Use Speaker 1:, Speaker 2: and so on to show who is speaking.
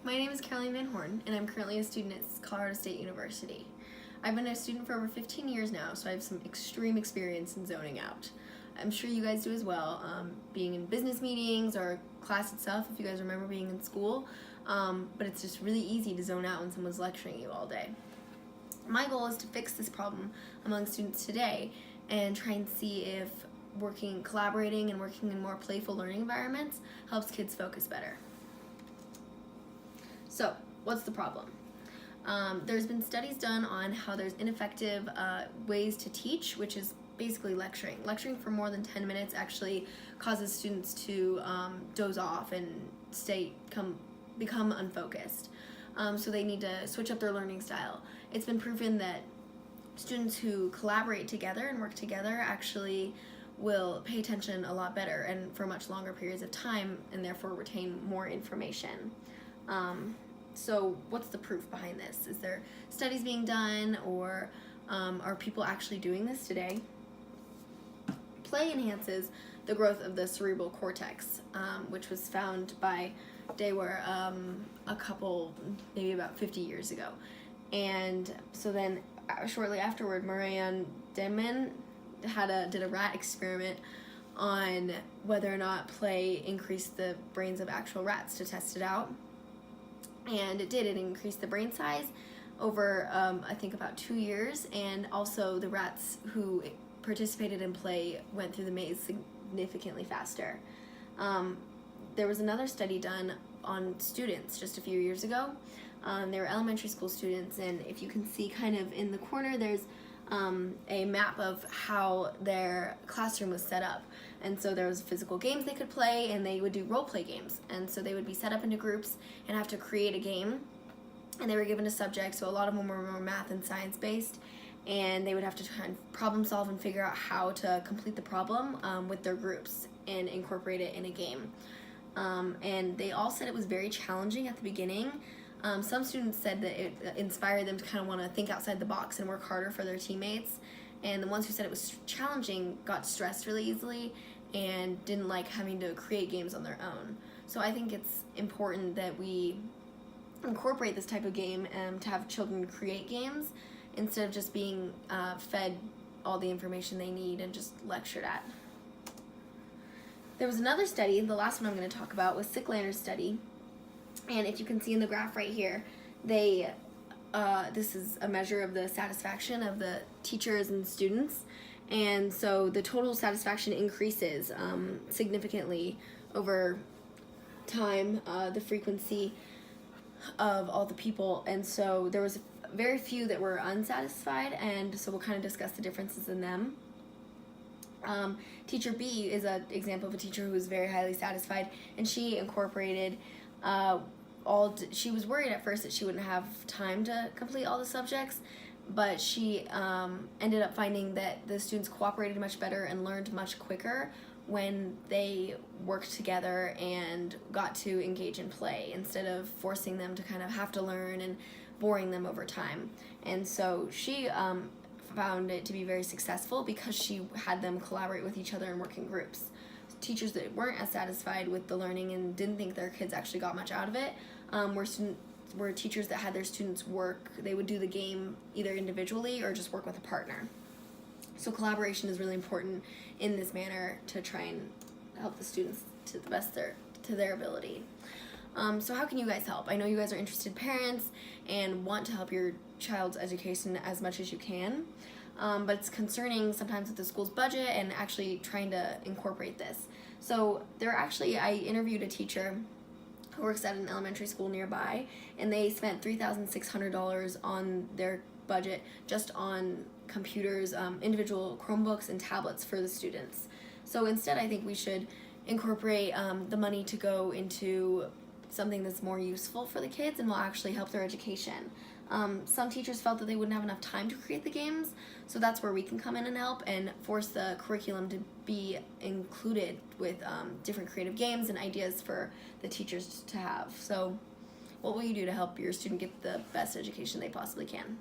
Speaker 1: My name is Caroline Van Horn, and I'm currently a student at Colorado State University. I've been a student for over 15 years now, so I have some extreme experience in zoning out. I'm sure you guys do as well, being in business meetings or class itself, if you guys remember being in school, but it's just really easy to zone out when someone's lecturing you all day. My goal is to fix this problem among students today and try and see if collaborating and working in more playful learning environments helps kids focus better. So, what's the problem? There's been studies done on how there's ineffective ways to teach, which is basically lecturing. Lecturing for more than 10 minutes actually causes students to doze off and become unfocused. So they need to switch up their learning style. It's been proven that students who collaborate together and work together actually will pay attention a lot better and for much longer periods of time, and therefore retain more information. So what's the proof behind this? Is there studies being done, or are people actually doing this today? Play enhances the growth of the cerebral cortex, which was found by Dewar a couple, maybe about 50 years ago. And so then shortly afterward, Marianne Denman did a rat experiment on whether or not play increased the brains of actual rats to test it out. And it did. It increased the brain size over, I think, about 2 years, and also the rats who participated in play went through the maze significantly faster. There was another study done on students just a few years ago. They were elementary school students, and if you can see kind of in the corner, there's a map of how their classroom was set up. And so there was physical games they could play, and they would do role play games. And so they would be set up into groups and have to create a game. And they were given a subject, so a lot of them were more math and science based. And they would have to try and problem solve and figure out how to complete the problem with their groups and incorporate it in a game. And they all said it was very challenging at the beginning. Some students said that it inspired them to kind of want to think outside the box and work harder for their teammates. And the ones who said it was challenging got stressed really easily and didn't like having to create games on their own. So I think it's important that we incorporate this type of game to have children create games instead of just being fed all the information they need and just lectured at. There was another study, the last one I'm going to talk about was Sicklander's study. And if you can see in the graph right here, this is a measure of the satisfaction of the teachers and students. And so the total satisfaction increases significantly over time, the frequency of all the people. And so there was very few that were unsatisfied, and so we'll kind of discuss the differences in them. Teacher B is an example of a teacher who was very highly satisfied, and she incorporated she was worried at first that she wouldn't have time to complete all the subjects, but she ended up finding that the students cooperated much better and learned much quicker when they worked together and got to engage in play instead of forcing them to kind of have to learn and boring them over time. And so she found it to be very successful because she had them collaborate with each other and work in groups. Teachers that weren't as satisfied with the learning and didn't think their kids actually got much out of it were teachers that had their students work. They would do the game either individually or just work with a partner. So collaboration is really important in this manner to try and help the students to the best to their ability. So how can you guys help? I know you guys are interested parents and want to help your child's education as much as you can. But it's concerning sometimes with the school's budget and actually trying to incorporate this. So I interviewed a teacher who works at an elementary school nearby, and they spent $3,600 on their budget just on computers, individual Chromebooks and tablets for the students. So instead, I think we should incorporate the money to go into something that's more useful for the kids and will actually help their education. Some teachers felt that they wouldn't have enough time to create the games, so that's where we can come in and help and force the curriculum to be included with different creative games and ideas for the teachers to have. So what will you do to help your student get the best education they possibly can?